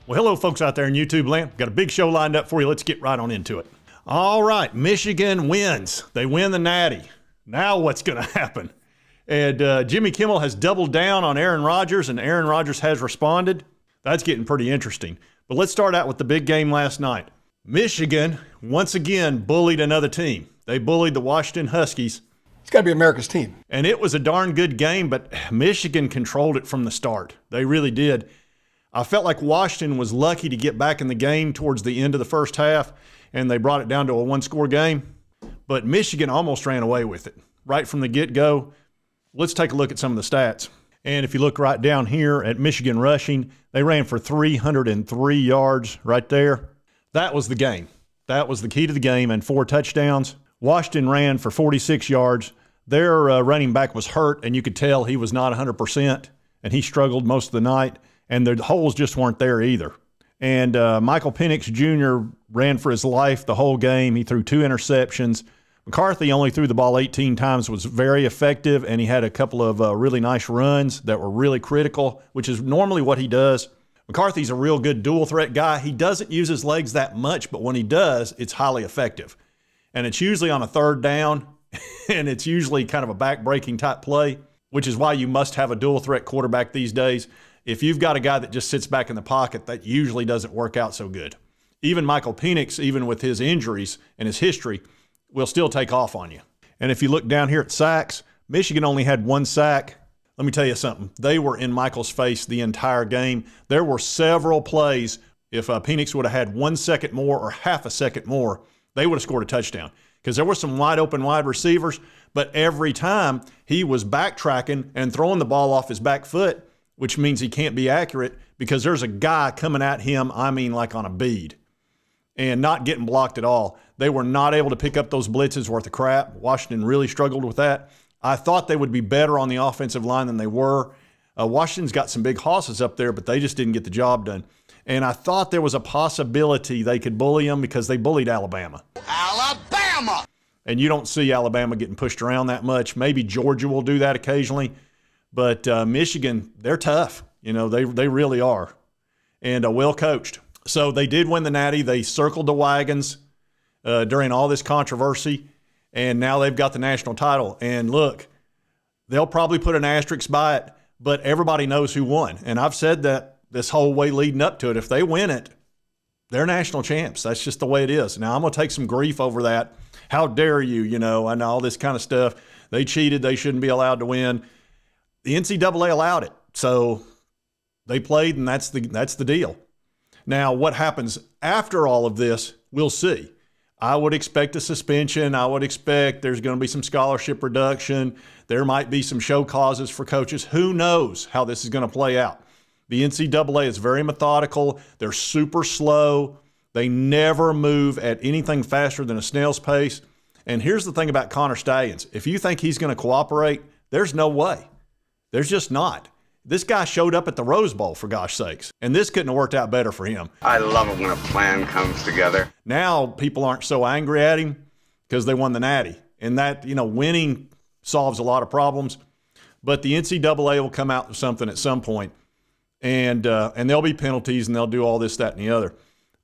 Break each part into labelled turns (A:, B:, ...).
A: Well, hello, folks out there in YouTube land. Got a big show lined up for you. Let's get right on into it. All right, Michigan wins. They win the Natty. Now what's going to happen? And Jimmy Kimmel has doubled down on Aaron Rodgers, and Aaron Rodgers has responded. That's getting pretty interesting. But let's start out with the big game last night. Michigan, once again, bullied another team. They bullied the Washington Huskies.
B: It's got to be America's team.
A: And it was a darn good game, but Michigan controlled it from the start. They really did. I felt like Washington was lucky to get back in the game towards the end of the first half, and they brought it down to a one-score game. But Michigan almost ran away with it right from the get-go. Let's take a look at some of the stats. And if you look right down here at Michigan rushing, they ran for 303 yards right there. That was the game. That was the key to the game, and 4 touchdowns. Washington ran for 46 yards. Their running back was hurt, and you could tell he was not 100%, and he struggled most of the night. And the holes just weren't there either. And Michael Penix Jr. ran for his life the whole game. He threw 2 interceptions. McCarthy only threw the ball 18 times, was very effective, and he had a couple of really nice runs that were really critical, which is normally what he does. McCarthy's a real good dual threat guy. He doesn't use his legs that much, but when he does, it's highly effective. And it's usually on a third down, and it's usually kind of a back-breaking type play, which is why you must have a dual threat quarterback these days. If you've got a guy that just sits back in the pocket, that usually doesn't work out so good. Even Michael Penix, even with his injuries and his history, will still take off on you. And if you look down here at sacks, Michigan only had 1 sack. Let me tell you something. They were in Michael's face the entire game. There were several plays. If Penix would have had 1 second more or half a second more, they would have scored a touchdown. Because there were some wide open wide receivers, but every time he was backtracking and throwing the ball off his back foot, which means he can't be accurate because there's a guy coming at him, I mean like on a bead, and not getting blocked at all. They were not able to pick up those blitzes worth of crap. Washington really struggled with that. I thought they would be better on the offensive line than they were. Washington's got some big hosses up there, but they just didn't get the job done. And I thought there was a possibility they could bully them because they bullied Alabama.
C: Alabama!
A: And you don't see Alabama getting pushed around that much. Maybe Georgia will do that occasionally. But Michigan, they're tough. You know, they really are. And well coached. So they did win the Natty. They circled the wagons during all this controversy. And now they've got the national title. And look, they'll probably put an asterisk by it, but everybody knows who won. And I've said that this whole way leading up to it. If they win it, they're national champs. That's just the way it is. Now, I'm going to take some grief over that. How dare you, you know, and all this kind of stuff. They cheated. They shouldn't be allowed to win. The NCAA allowed it, so they played, and that's the deal. Now, what happens after all of this, we'll see. I would expect a suspension. I would expect there's going to be some scholarship reduction. There might be some show causes for coaches. Who knows how this is going to play out? The NCAA is very methodical. They're super slow. They never move at anything faster than a snail's pace. And here's the thing about Connor Stalions. If you think he's going to cooperate, there's no way. There's just not. This guy showed up at the Rose Bowl, for gosh sakes, and this couldn't have worked out better for him.
C: I love it when a plan comes together.
A: Now people aren't so angry at him because they won the Natty, and that, you know, winning solves a lot of problems. But the NCAA will come out with something at some point, and there'll be penalties, and they'll do all this, that, and the other.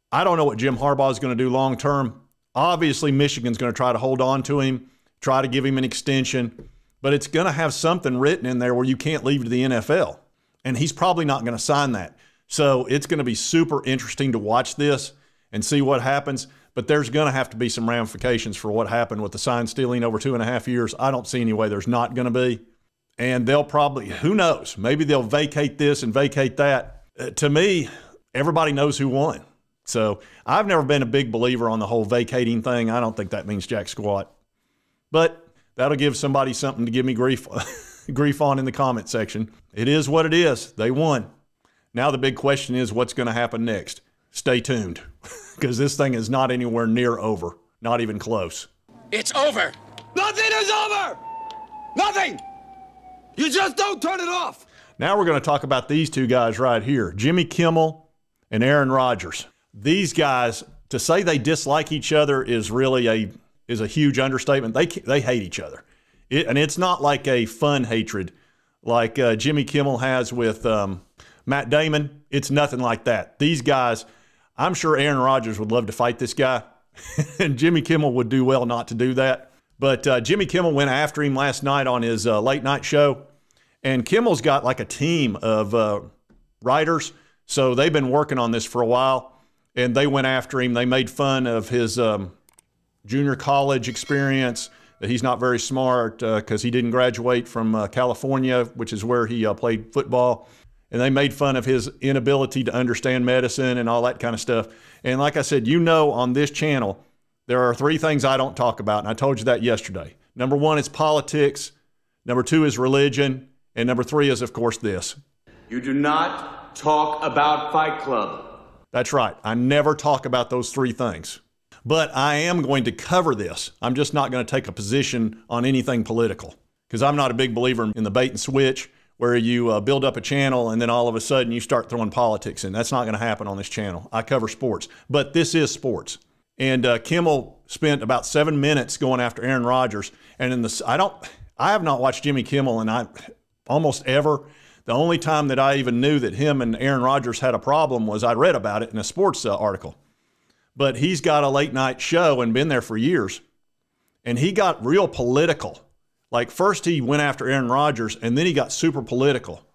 A: I don't know what Jim Harbaugh is going to do long term. Obviously, Michigan's going to try to hold on to him, try to give him an extension. But it's going to have something written in there where you can't leave to the NFL. And he's probably not going to sign that. So it's going to be super interesting to watch this and see what happens. But there's going to have to be some ramifications for what happened with the sign stealing over 2.5 years. I don't see any way there's not going to be. And they'll probably, who knows, maybe they'll vacate this and vacate that. To me, everybody knows who won. So I've never been a big believer on the whole vacating thing. I don't think that means jack squat. But that'll give somebody something to give me grief on in the comment section. It is what it is. They won. Now the big question is what's going to happen next. Stay tuned because this thing is not anywhere near over. Not even close.
D: It's over.
E: Nothing is over. Nothing. You just don't turn it off.
A: Now we're going to talk about these two guys right here, Jimmy Kimmel and Aaron Rodgers. These guys, to say they dislike each other is really a huge understatement. They hate each other. And it's not like a fun hatred like Jimmy Kimmel has with Matt Damon, it's nothing like that. These guys, I'm sure Aaron Rodgers would love to fight this guy, and Jimmy Kimmel would do well not to do that. But Jimmy Kimmel went after him last night on his late night show, and Kimmel's got like a team of writers, so they've been working on this for a while, and they went after him. They made fun of his junior college experience, that he's not very smart because he didn't graduate from California, which is where he played football. And they made fun of his inability to understand medicine and all that kind of stuff. And like I said, on this channel, there are 3 things I don't talk about, and I told you that yesterday. Number 1 is politics. Number 2 is religion. And number 3 is, of course, this.
E: You do not talk about Fight Club.
A: That's right. I never talk about those 3 things. But I am going to cover this. I'm just not going to take a position on anything political, because I'm not a big believer in the bait and switch where you build up a channel and then all of a sudden you start throwing politics in. That's not going to happen on this channel. I cover sports, but this is sports. And Kimmel spent about 7 minutes going after Aaron Rodgers. And I have not watched Jimmy Kimmel almost ever. The only time that I even knew that him and Aaron Rodgers had a problem was I read about it in a sports article. But he's got a late night show and been there for years. And he got real political. Like first he went after Aaron Rodgers and then he got super political.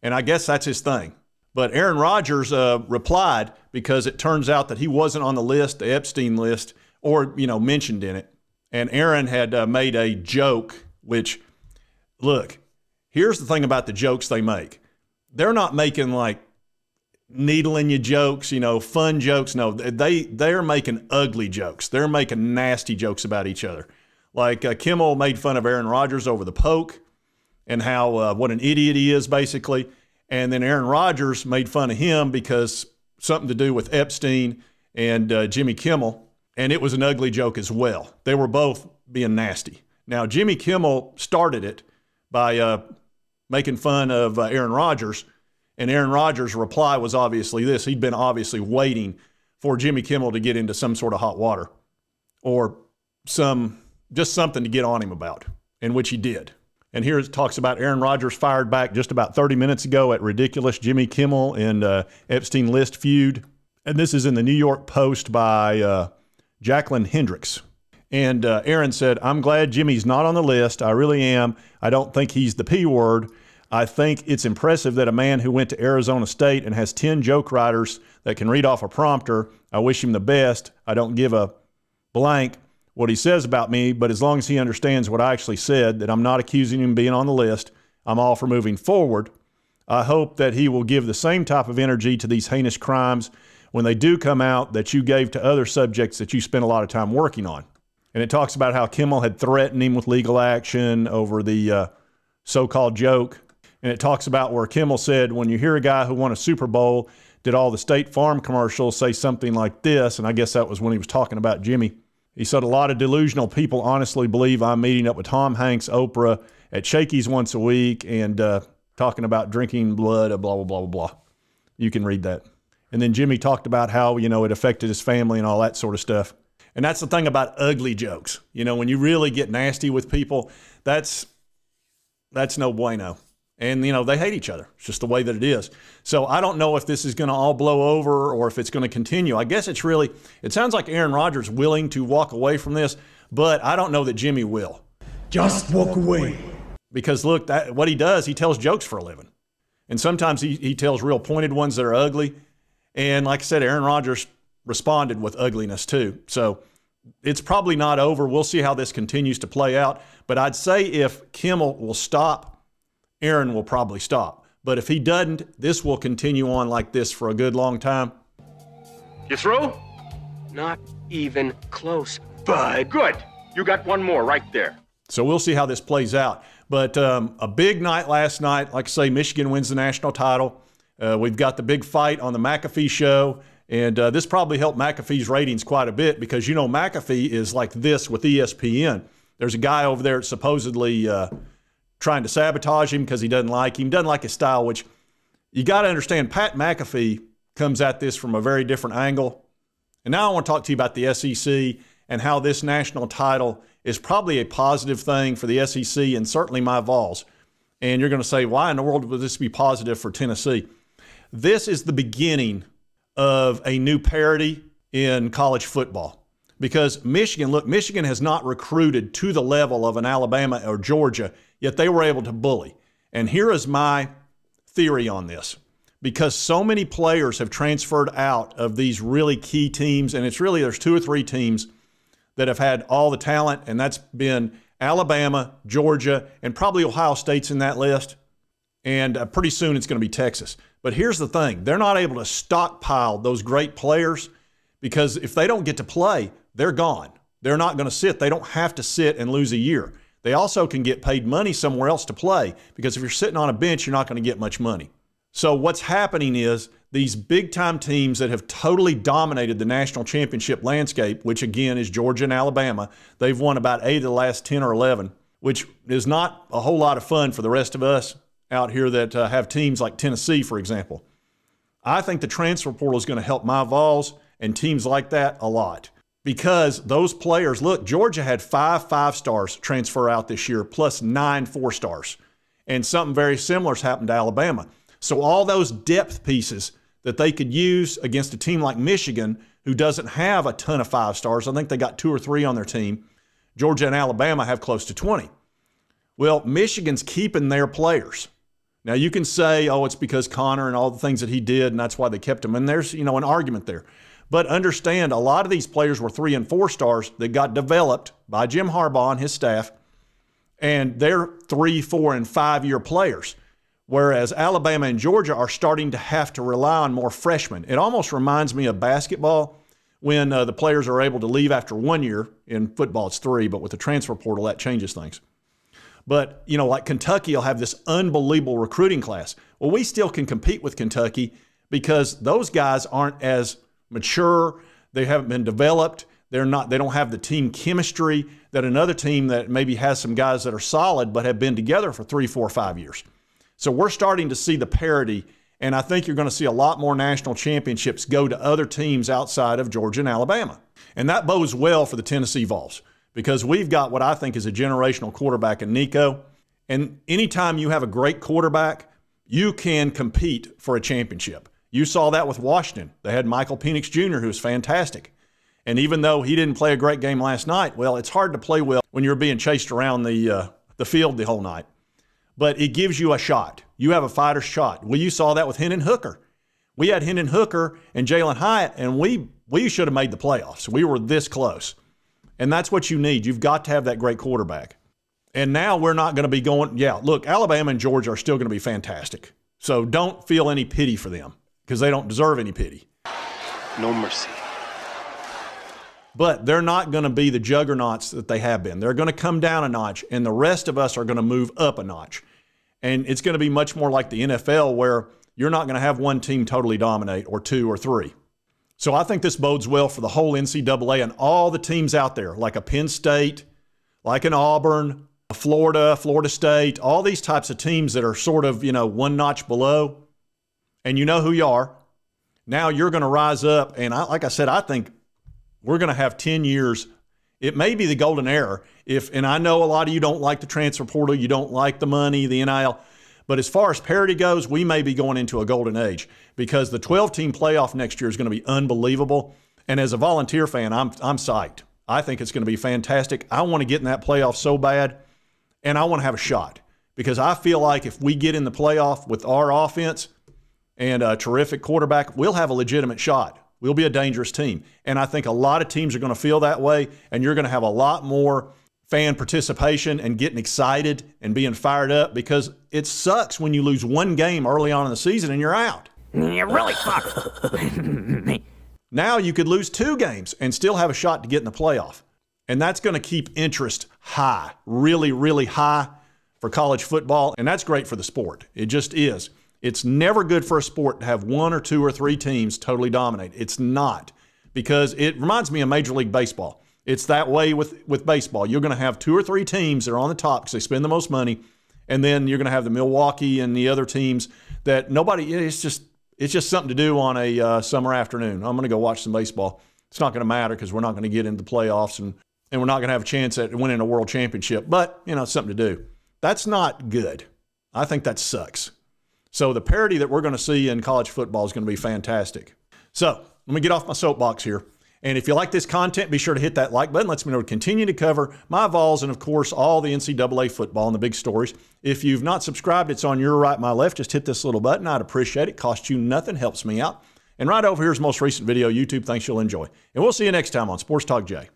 A: And I guess that's his thing. But Aaron Rodgers replied because it turns out that he wasn't on the list, the Epstein list, or, mentioned in it. And Aaron had made a joke, which, look, here's the thing about the jokes they make. They're not making like needling you jokes, fun jokes. No, they're making ugly jokes. They're making nasty jokes about each other. Like Kimmel made fun of Aaron Rodgers over the poke and how what an idiot he is, basically. And then Aaron Rodgers made fun of him because something to do with Epstein and Jimmy Kimmel. And it was an ugly joke as well. They were both being nasty. Now, Jimmy Kimmel started it by making fun of Aaron Rodgers. And Aaron Rodgers' reply was obviously this. He'd been obviously waiting for Jimmy Kimmel to get into some sort of hot water or just something to get on him about, in which he did. And here it talks about Aaron Rodgers fired back just about 30 minutes ago at ridiculous Jimmy Kimmel and Epstein list feud. And this is in the New York Post by Jacqueline Hendricks. And Aaron said, "I'm glad Jimmy's not on the list. I really am. I don't think he's the P word. I think it's impressive that a man who went to Arizona State and has 10 joke writers that can read off a prompter, I wish him the best. I don't give a blank what he says about me, but as long as he understands what I actually said, that I'm not accusing him of being on the list, I'm all for moving forward. I hope that he will give the same type of energy to these heinous crimes when they do come out that you gave to other subjects that you spent a lot of time working on." And it talks about how Kimmel had threatened him with legal action over the so-called joke. And it talks about where Kimmel said, when you hear a guy who won a Super Bowl, did all the State Farm commercials say something like this? And I guess that was when he was talking about Jimmy. He said, "A lot of delusional people honestly believe I'm meeting up with Tom Hanks, Oprah at Shakey's once a week and talking about drinking blood, blah, blah, blah, blah, blah." You can read that. And then Jimmy talked about how, it affected his family and all that sort of stuff. And that's the thing about ugly jokes. When you really get nasty with people, that's no bueno. And, they hate each other. It's just the way that it is. So I don't know if this is going to all blow over or if it's going to continue. I guess it sounds like Aaron Rodgers willing to walk away from this, but I don't know that Jimmy will.
B: Just walk away.
A: Because look, what he does, he tells jokes for a living. And sometimes he tells real pointed ones that are ugly. And like I said, Aaron Rodgers responded with ugliness too. So it's probably not over. We'll see how this continues to play out. But I'd say if Kimmel will stop, Aaron will probably stop. But if he doesn't, this will continue on like this for a good long time.
D: You through?
F: Not even close.
D: Bud. Good. You got one more right there.
A: So we'll see how this plays out. But a big night last night. Like I say, Michigan wins the national title. We've got the big fight on the MCAFEE show. And this probably helped McAfee's ratings quite a bit because, McAfee is like this with ESPN. There's a guy over there supposedly trying to sabotage him because he doesn't like his style, which you got to understand. Pat McAfee comes at this from a very different angle. And now I want to talk to you about the SEC and how this national title is probably a positive thing for the SEC and certainly my Vols. And you're going to say, why in the world would this be positive for Tennessee? This is the beginning of a new parity in college football. Because Michigan has not recruited to the level of an Alabama or Georgia, yet they were able to bully. And here is my theory on this. Because so many players have transferred out of these really key teams, and there's 2 or 3 teams that have had all the talent, and that's been Alabama, Georgia, and probably Ohio State's in that list. And pretty soon it's going to be Texas. But here's the thing. They're not able to stockpile those great players because if they don't get to play, they're gone. They're not going to sit. They don't have to sit and lose a year. They also can get paid money somewhere else to play because if you're sitting on a bench, you're not going to get much money. So what's happening is these big-time teams that have totally dominated the national championship landscape, which again is Georgia and Alabama, they've won about 8 of the last 10 or 11, which is not a whole lot of fun for the rest of us out here that have teams like Tennessee, for example. I think the transfer portal is going to help my Vols and teams like that a lot because those players, look, Georgia had 5 5-stars transfer out this year plus 9 4-stars, and something very similar has happened to Alabama. So all those depth pieces that they could use against a team like Michigan, who doesn't have a ton of 5-stars, I think they got 2 or 3 on their team. Georgia and Alabama have close to 20. Well, Michigan's keeping their players. Now, you can say, oh, it's because Connor and all the things that he did, and that's why they kept him. And there's, an argument there. But understand, a lot of these players were 3 and 4 stars that got developed by Jim Harbaugh and his staff, and they're 3, 4, and 5-year players. Whereas Alabama and Georgia are starting to have to rely on more freshmen. It almost reminds me of basketball when the players are able to leave after 1 year. In football, it's 3, but with the transfer portal, that changes things. But, like Kentucky will have this unbelievable recruiting class. Well, we still can compete with Kentucky because those guys aren't as mature. They haven't been developed. They don't have the team chemistry that another team that maybe has some guys that are solid but have been together for 3, 4, 5 years. So we're starting to see the parity, and I think you're going to see a lot more national championships go to other teams outside of Georgia and Alabama. And that bodes well for the Tennessee Vols because we've got what I think is a generational quarterback in Nico. And anytime you have a great quarterback, you can compete for a championship. You saw that with Washington. They had Michael Penix Jr., who was fantastic. And even though he didn't play a great game last night, well, it's hard to play well when you're being chased around the field the whole night. But it gives you a shot. You have a fighter's shot. Well, you saw that with Hendon Hooker. We had Hendon Hooker and Jalen Hyatt, and we should have made the playoffs. We were this close. And that's what you need. You've got to have that great quarterback. And now we're not going to be going, look, Alabama and Georgia are still going to be fantastic. So don't feel any pity for them because they don't deserve any pity.
F: No mercy.
A: But they're not going to be the juggernauts that they have been. They're going to come down a notch, and the rest of us are going to move up a notch. And it's going to be much more like the NFL where you're not going to have one team totally dominate or 2 or 3. So I think this bodes well for the whole NCAA and all the teams out there, like a Penn State, like an Auburn, a Florida, Florida State, all these types of teams that are sort of, one notch below. And you know who you are. Now you're going to rise up. And like I said, I think we're going to have 10 years. It may be the golden era. And I know a lot of you don't like the transfer portal. You don't like the money, the NIL. But as far as parity goes, we may be going into a golden age because the 12-team playoff next year is going to be unbelievable. And as a Volunteer fan, I'm psyched. I think it's going to be fantastic. I want to get in that playoff so bad, and I want to have a shot because I feel like if we get in the playoff with our offense and a terrific quarterback, we'll have a legitimate shot. We'll be a dangerous team. And I think a lot of teams are going to feel that way, and you're going to have a lot more fan participation and getting excited and being fired up because it sucks when you lose one game early on in the season and you're out.
G: You're really fucked.
A: Now you could lose 2 games and still have a shot to get in the playoff. And that's going to keep interest high, really, really high for college football. And that's great for the sport. It just is. It's never good for a sport to have 1 or 2 or 3 teams totally dominate. It's not, because it reminds me of Major League Baseball. It's that way with baseball. You're going to have 2 or 3 teams that are on the top because they spend the most money, and then you're going to have the Milwaukee and the other teams that nobody. It's just something to do on a summer afternoon. I'm going to go watch some baseball. It's not going to matter because we're not going to get into the playoffs and we're not going to have a chance at winning a world championship. But it's something to do. That's not good. I think that sucks. So the parity that we're going to see in college football is going to be fantastic. So let me get off my soapbox here. And if you like this content, be sure to hit that like button. Lets me know to continue to cover my Vols and, of course, all the NCAA football and the big stories. If you've not subscribed, it's on your right, my left. Just hit this little button. I'd appreciate it. Costs you nothing. Helps me out. And right over here is the most recent video. YouTube thinks you'll enjoy. And we'll see you next time on Sports Talk Jay.